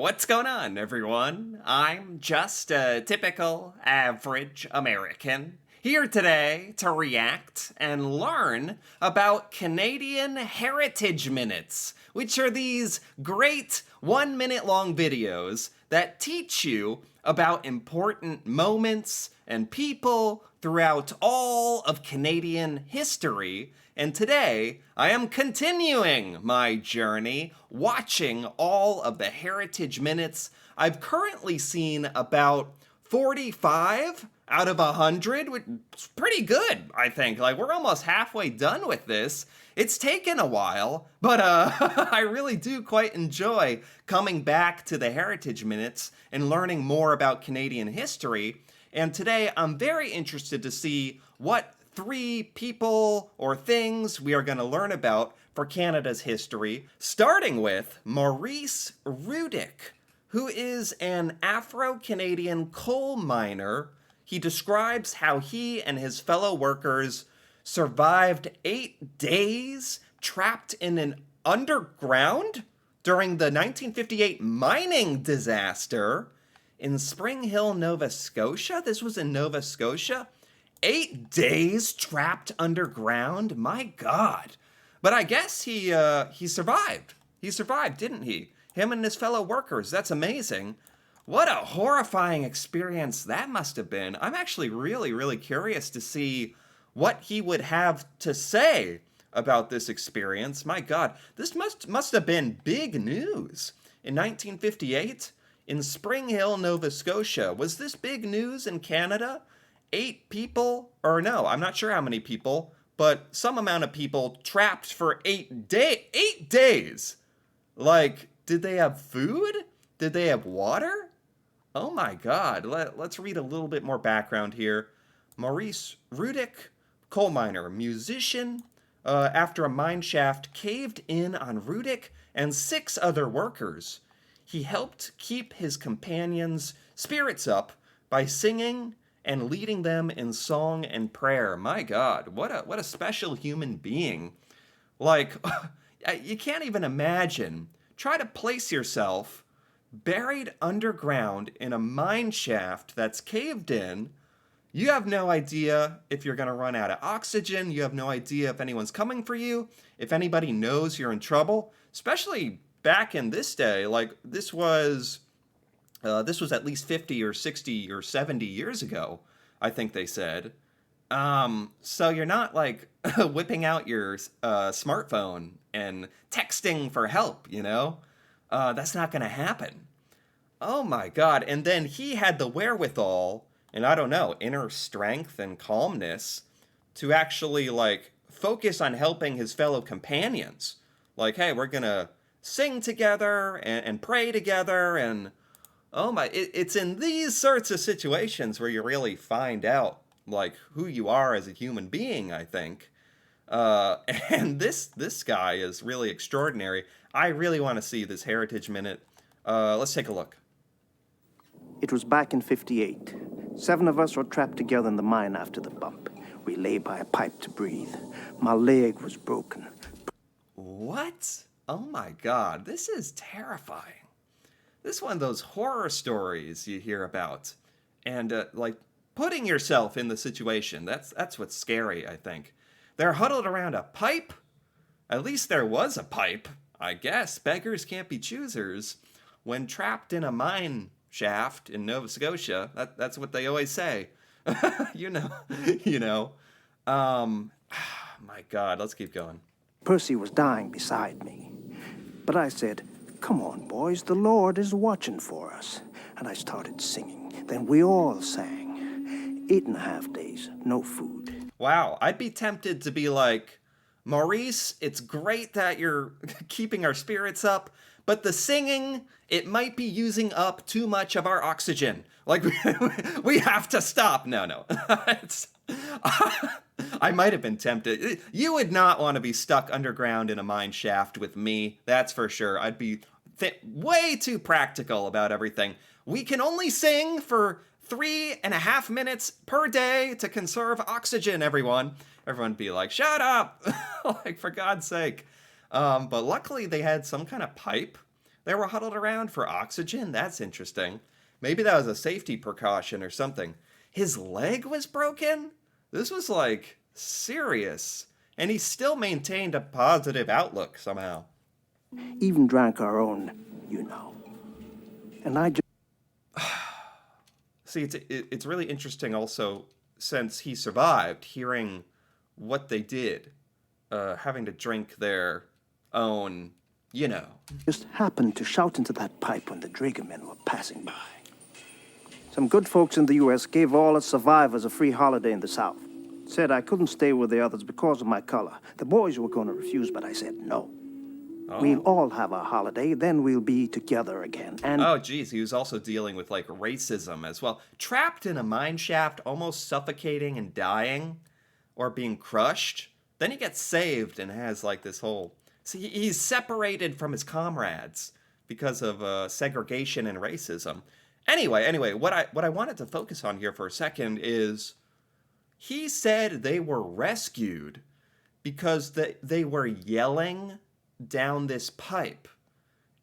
What's going on, everyone? I'm just a typical average American here today to react and learn about Canadian Heritage Minutes, which are these great 1 minute long videos that teach you about important moments and people throughout all of Canadian history. And today, I am continuing my journey watching all of the Heritage Minutes. I've currently seen about 45 out of 100, which is pretty good, I think. Like, we're almost halfway done with this. It's taken a while, but I really do quite enjoy coming back to the Heritage Minutes and learning more about Canadian history. And today, I'm very interested to see what 3 people or things we are going to learn about for Canada's history, starting with Maurice Ruddick, who is an Afro-Canadian coal miner. He describes how he and his fellow workers survived 8 days trapped in an underground during the 1958 mining disaster in Spring Hill, Nova Scotia. This was in Nova Scotia. 8 days trapped underground? My God. But I guess he survived. He survived, didn't he? Him and his fellow workers. That's amazing. What a horrifying experience that must have been. I'm actually really, really curious to see what he would have to say about this experience. My God, this must have been big news. In 1958, in Spring Hill, Nova Scotia. Was this big news in Canada? 8 people, or no, I'm not sure how many people, but some amount of people trapped for 8 days. Like, did they have food? Did they have water? Oh my God. Let's read a little bit more background here. Maurice Ruddick, coal miner, musician. After a mine shaft caved in on Ruddick and 6 other workers, he helped keep his companions' spirits up by singing and leading them in song and prayer. My God, what a special human being. Like, you can't even imagine. Try to place yourself buried underground in a mine shaft that's caved in. You have no idea if you're going to run out of oxygen. You have no idea if anyone's coming for you, if anybody knows you're in trouble, especially back in this day. Like, this was at least 50 or 60 or 70 years ago, I think they said. So you're not like whipping out your smartphone and texting for help, you know? That's not going to happen. Oh my God. And then he had the wherewithal and, I don't know, inner strength and calmness to actually like focus on helping his fellow companions. Like, hey, we're going to sing together and pray together. And oh my, it's in these sorts of situations where you really find out like who you are as a human being, I think. And this guy is really extraordinary. I really want to see this Heritage Minute. Let's take a look. It was back in '58. 7 of us were trapped together in the mine after the bump. We lay by a pipe to breathe. My leg was broken. What? Oh my God, this is terrifying. This is one of those horror stories you hear about. And like putting yourself in the situation, that's what's scary, I think. They're huddled around a pipe. At least there was a pipe, I guess. Beggars can't be choosers. When trapped in a mine shaft in Nova Scotia, that's what they always say. you know. My God, let's keep going. Percy was dying beside me. But I said, "Come on, boys, the Lord is watching for us." And I started singing. Then we all sang. 8.5 days, no food. Wow, I'd be tempted to be like, Maurice, it's great that you're keeping our spirits up, but the singing, it might be using up too much of our oxygen. Like, we have to stop. No. I might have been tempted. You would not want to be stuck underground in a mine shaft with me, that's for sure. I'd be way too practical about everything. We can only sing for 3.5 minutes per day to conserve oxygen, everyone. Everyone be like, shut up! Like, for God's sake. But luckily they had some kind of pipe They were huddled around for oxygen? That's interesting. Maybe that was a safety precaution or something. His leg was broken? This was like serious. And he still maintained a positive outlook somehow. Even drank our own, you know. And I just... See, it's really interesting also, since he survived, hearing what they did, having to drink their own, you know. just happened to shout into that pipe when the dragomen were passing by. Some good folks in the U.S. gave all its survivors a free holiday in the South. Said I couldn't stay with the others because of my color. The boys were going to refuse, but I said no. Oh. We'll all have our holiday, then we'll be together again. And Oh, geez, he was also dealing with like racism as well. Trapped in a mine shaft, almost suffocating and dying, or being crushed. Then he gets saved and has like this whole. See, he's separated from his comrades because of segregation and racism. Anyway, what I wanted to focus on here for a second is he said they were rescued because they were yelling down this pipe,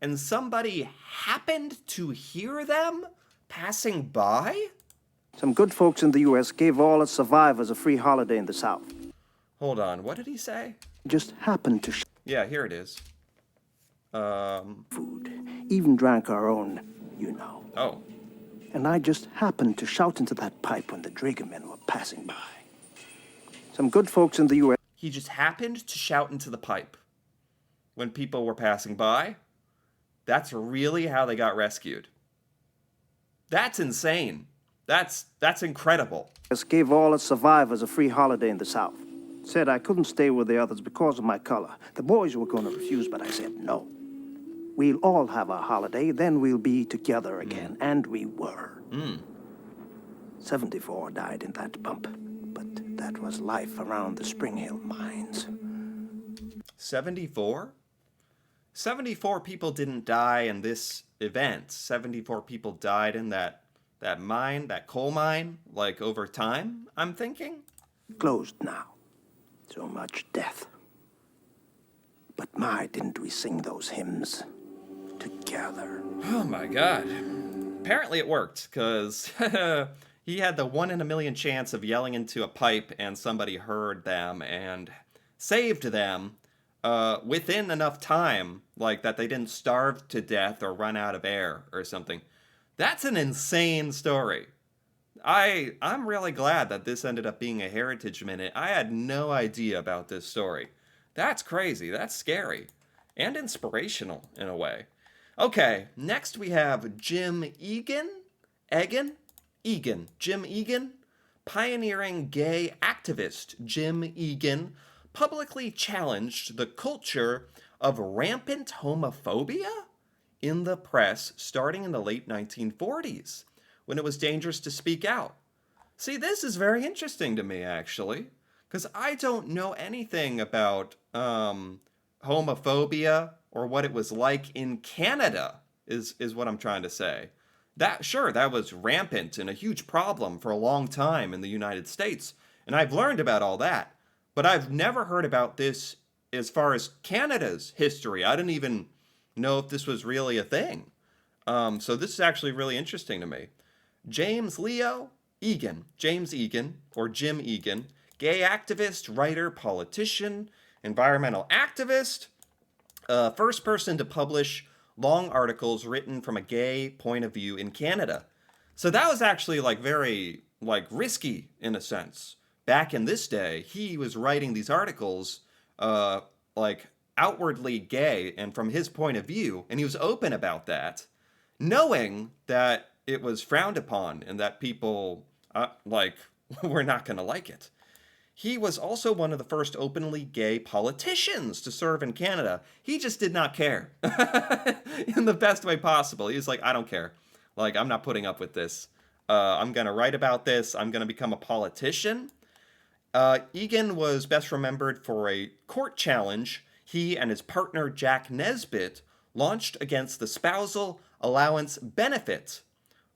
and somebody happened to hear them passing by? some good folks in the U.S. gave all its survivors a free holiday in the South. Hold on, what did he say? Just happened to Yeah, here it is. food. Even drank our own, you know. Oh. And I just happened to shout into that pipe when the dragomen were passing by. Some good folks in the U.S. He just happened to shout into the pipe when people were passing by? That's really how they got rescued. That's insane. That's incredible. gave all its survivors a free holiday in the South. Said I couldn't stay with the others because of my color. The boys were going to refuse, but I said no. We'll all have our holiday, then we'll be together again. And we were. 74 died in that bump, but that was life around the Spring Hill mines. 74? 74 people didn't die in this event. 74 people died in that mine, that coal mine, like over time, I'm thinking? Closed now. So much death. But my, didn't we sing those hymns together? Oh my god. Apparently it worked, because he had the 1 in a million chance of yelling into a pipe and somebody heard them and saved them within enough time, like that they didn't starve to death or run out of air or something. That's an insane story. I'm really glad that this ended up being a Heritage Minute. I had no idea about this story. That's crazy. That's scary. And inspirational, in a way. Okay, next we have Jim Egan? Egan. Jim Egan? Pioneering gay activist Jim Egan publicly challenged the culture of rampant homophobia in the press starting in the late 1940s, when it was dangerous to speak out. See, this is very interesting to me, actually, because I don't know anything about homophobia or what it was like in Canada, is what I'm trying to say. That was rampant and a huge problem for a long time in the United States, and I've learned about all that, but I've never heard about this as far as Canada's history. I didn't even know if this was really a thing. So this is actually really interesting to me. James Egan, or Jim Egan, gay activist, writer, politician, environmental activist, first person to publish long articles written from a gay point of view in Canada. So that was actually very risky in a sense. Back in this day, he was writing these articles outwardly gay and from his point of view, and he was open about that, knowing that it was frowned upon and that people were not going to like it. He was also one of the first openly gay politicians to serve in Canada. He just did not care in the best way possible. He was like, I don't care. I'm not putting up with this. I'm going to write about this. I'm going to become a politician. Egan was best remembered for a court challenge he and his partner Jack Nesbitt launched against the Spousal Allowance Benefit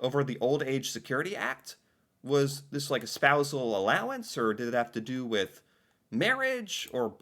over the Old Age Security Act. Was this a spousal allowance, or did it have to do with marriage or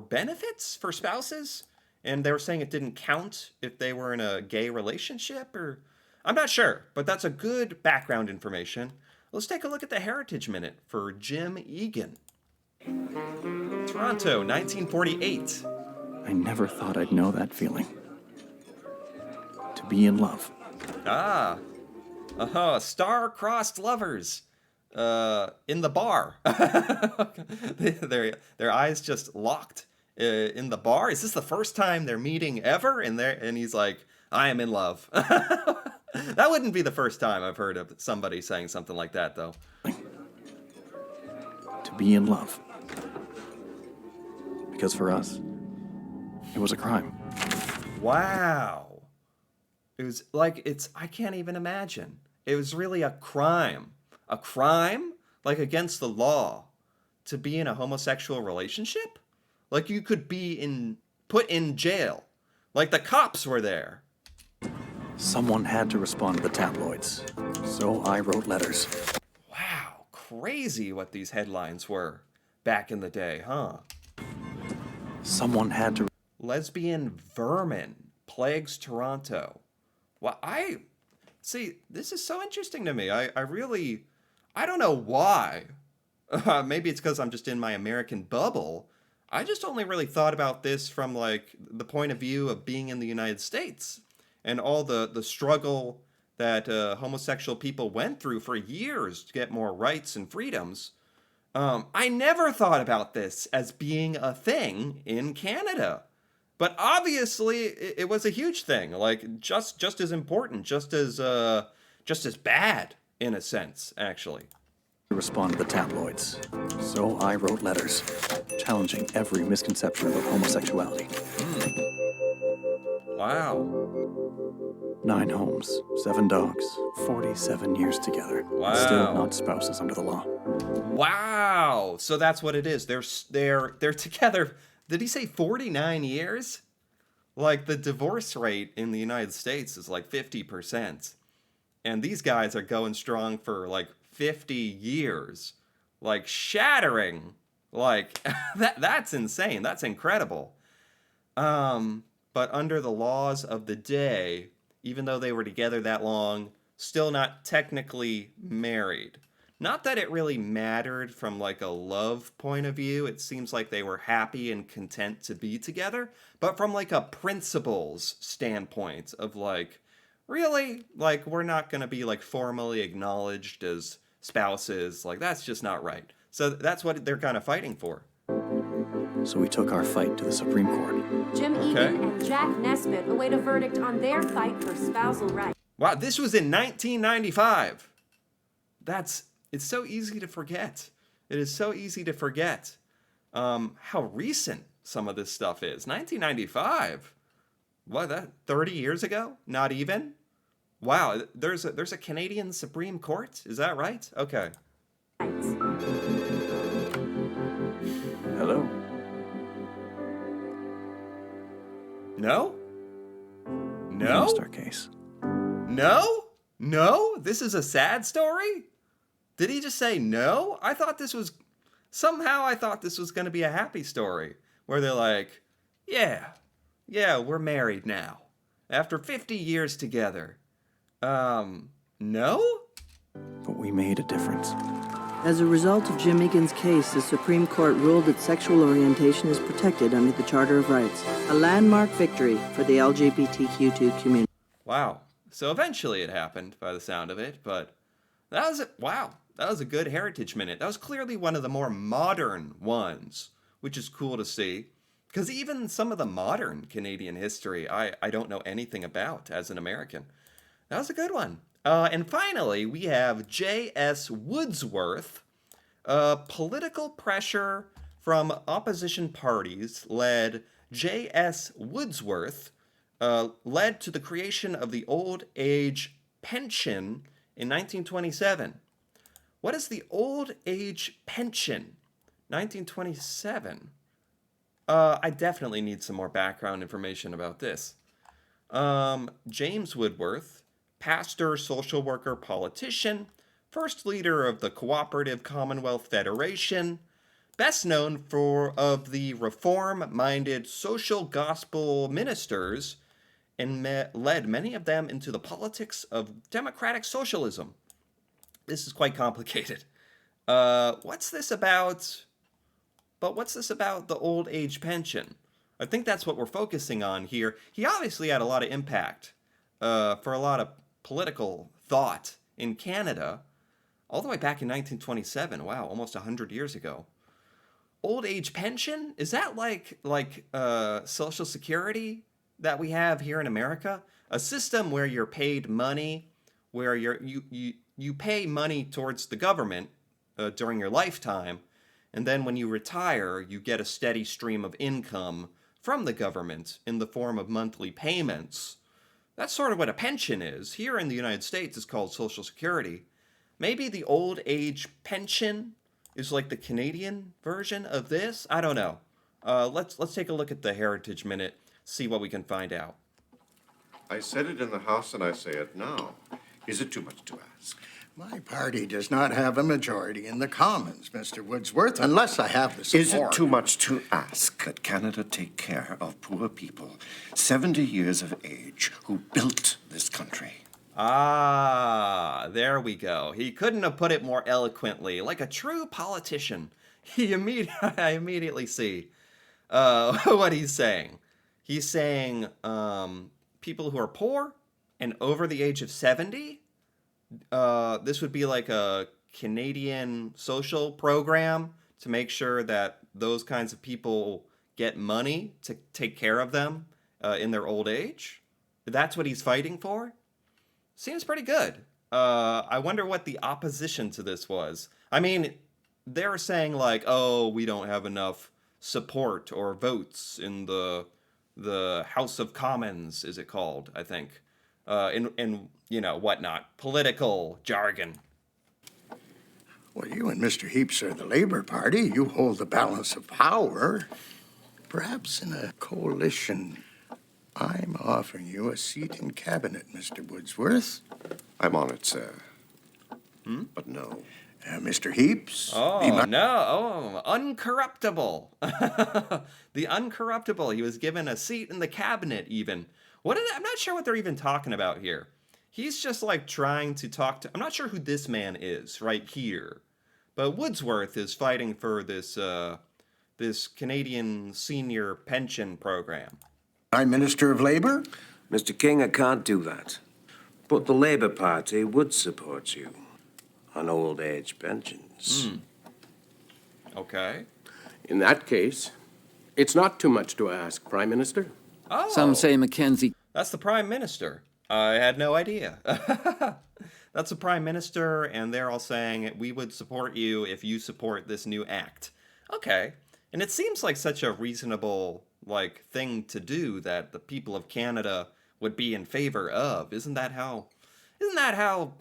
benefits for spouses? and they were saying it didn't count if they were in a gay relationship, or I'm not sure, but that's a good background information. Let's take a look at the Heritage Minute for Jim Egan. Toronto, 1948. I never thought I'd know that feeling. To be in love. Star-crossed lovers in the bar. Their eyes just locked in the bar. Is this the first time they're meeting ever? And he's like, I am in love. That wouldn't be the first time I've heard of somebody saying something like that, though. To be in love. Because for us, it was a crime. Wow. It was like, I can't even imagine. It was really a crime. A crime? Like against the law. To be in a homosexual relationship? Like you could be put in jail. Like the cops were there. Someone had to respond to the tabloids. So I wrote letters. Wow, crazy what these headlines were back in the day, huh? Someone had to... Lesbian vermin plagues Toronto. Well, see, this is so interesting to me. I don't know why. Maybe it's because I'm just in my American bubble. I just only really thought about this from like the point of view of being in the United States and all the struggle that homosexual people went through for years to get more rights and freedoms. I never thought about this as being a thing in Canada. But obviously, it was a huge thing, like just as important, just as bad in a sense, actually. Respond to the tabloids. So I wrote letters, challenging every misconception about homosexuality. Wow. 9 homes, 7 dogs, 47 years together. Wow. Still not spouses under the law. Wow. So that's what it is. They're together. Did he say 49 years? Like the divorce rate in the United States is like 50%. And these guys are going strong for like 50 years. Like shattering. Like that's insane. That's incredible. But under the laws of the day, even though they were together that long, still not technically married. Not that it really mattered from like a love point of view. It seems like they were happy and content to be together. But from like a principles standpoint of like, really? Like we're not going to be like formally acknowledged as spouses. Like that's just not right. So that's what they're kind of fighting for. So we took our fight to the Supreme Court. Jim Egan and Jack Nesbitt await a verdict on their fight for spousal rights. Wow, this was in 1995. It's so easy to forget. It is so easy to forget how recent some of this stuff is. 1995? What, that 30 years ago? Not even? Wow, there's a Canadian Supreme Court? Is that right? Okay. Hello? No? We No? lost our case. No? No? This is a sad story? Did he just say no? Somehow I thought this was going to be a happy story. Where they're like, yeah, we're married now. After 50 years together. No? But we made a difference. As a result of Jim Egan's case, the Supreme Court ruled that sexual orientation is protected under the Charter of Rights, a landmark victory for the LGBTQ2 community. Wow. So eventually it happened, by the sound of it, but that was it. Wow. That was a good Heritage Minute. That was clearly one of the more modern ones, which is cool to see. Because even some of the modern Canadian history, I don't know anything about as an American. That was a good one. And finally, we have J.S. Woodsworth. Political pressure from opposition parties led J.S. Woodsworth led to the creation of the old age pension in 1927. What is the old age pension? 1927. I definitely need some more background information about this. James Woodworth, pastor, social worker, politician, first leader of the Cooperative Commonwealth Federation, best known for of the reform-minded social gospel ministers and led many of them into the politics of democratic socialism. This is quite complicated. What's this about? But what's this about the old age pension? I think that's what we're focusing on here. He obviously had a lot of impact for a lot of political thought in Canada all the way back in 1927. Wow, almost 100 years ago. Old age pension? Is that like Social Security that we have here in America? A system where you're paid money, where you pay money towards the government during your lifetime, and then when you retire, you get a steady stream of income from the government in the form of monthly payments. That's sort of what a pension is. Here in the United States, it's called Social Security. Maybe the old age pension is like the Canadian version of this? I don't know. Let's take a look at the Heritage Minute, see what we can find out. I said it in the House and I say it now. Is it too much to ask? My party does not have a majority in the Commons, Mr. Woodsworth, unless I have the support. Is it too much to ask that Canada take care of poor people, 70 years of age, who built this country? Ah, there we go. He couldn't have put it more eloquently, like a true politician. I immediately see what he's saying. He's saying people who are poor and over the age of 70, this would be like a Canadian social program to make sure that those kinds of people get money to take care of them in their old age. That's what he's fighting for? Seems pretty good. I wonder what the opposition to this was. I mean, they're saying like, oh, we don't have enough support or votes in the House of Commons, is it called, I think. In you know, whatnot, political jargon. Well, you and Mr. Heaps are the Labour Party. You hold the balance of power. Perhaps in a coalition, I'm offering you a seat in cabinet, Mr. Woodsworth. I'm on it, sir. But no. Mr. Heaps? Oh, no. Oh, uncorruptible. The uncorruptible. He was given a seat in the cabinet, even. I'm not sure what they're even talking about here. He's just like trying to talk to... I'm not sure who this man is right here. But Woodsworth is fighting for this Canadian senior pension program. Prime Minister of Labour? Mr. King, I can't do that. But the Labour Party would support you on old age pensions. Okay. In that case, it's not too much to ask, Prime Minister. Oh. Some say Mackenzie. That's the Prime Minister. I had no idea. That's the Prime Minister, and they're all saying, we would support you if you support this new act. Okay. And it seems like such a reasonable, thing to do that the people of Canada would be in favor of. Isn't that how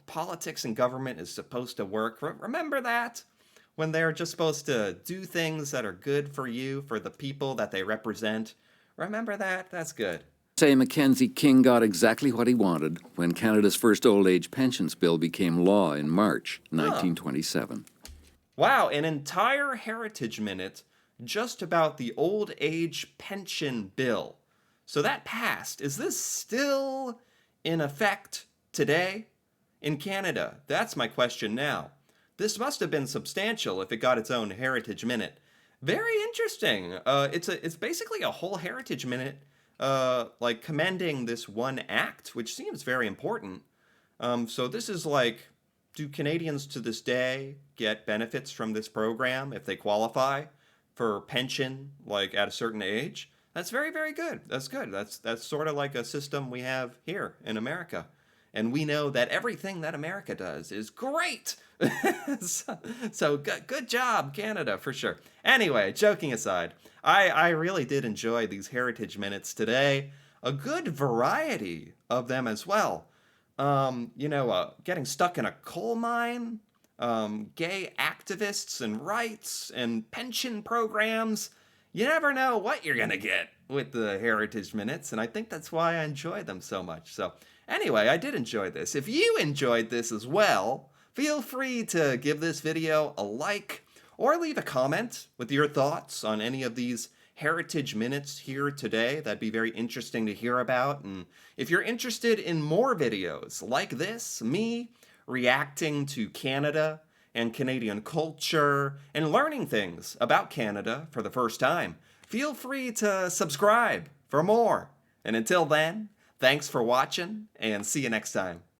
politics and government is supposed to work? Remember that? When they're just supposed to do things that are good for you, for the people that they represent. Remember that? That's good. Say Mackenzie King got exactly what he wanted when Canada's first old age pensions bill became law in March 1927. Wow, an entire Heritage Minute just about the old age pension bill. So that passed. Is this still in effect today in Canada? That's my question now. This must have been substantial if it got its own Heritage Minute. Very interesting. It's basically a whole Heritage Minute, commending this one act, which seems very important. So this is do Canadians to this day get benefits from this program if they qualify for pension, at a certain age? That's very, very good. That's good. That's sort of like a system we have here in America. And we know that everything that America does is great. so good job, Canada, for sure. Anyway, joking aside, I really did enjoy these Heritage Minutes today. A good variety of them as well. Getting stuck in a coal mine, gay activists and rights and pension programs. You never know what you're going to get with the Heritage Minutes, and I think that's why I enjoy them so much. So anyway, I did enjoy this. If you enjoyed this as well, feel free to give this video a like or leave a comment with your thoughts on any of these Heritage Minutes here today. That'd be very interesting to hear about. And if you're interested in more videos like this, me reacting to Canada and Canadian culture and learning things about Canada for the first time, feel free to subscribe for more. And until then, thanks for watching and see you next time.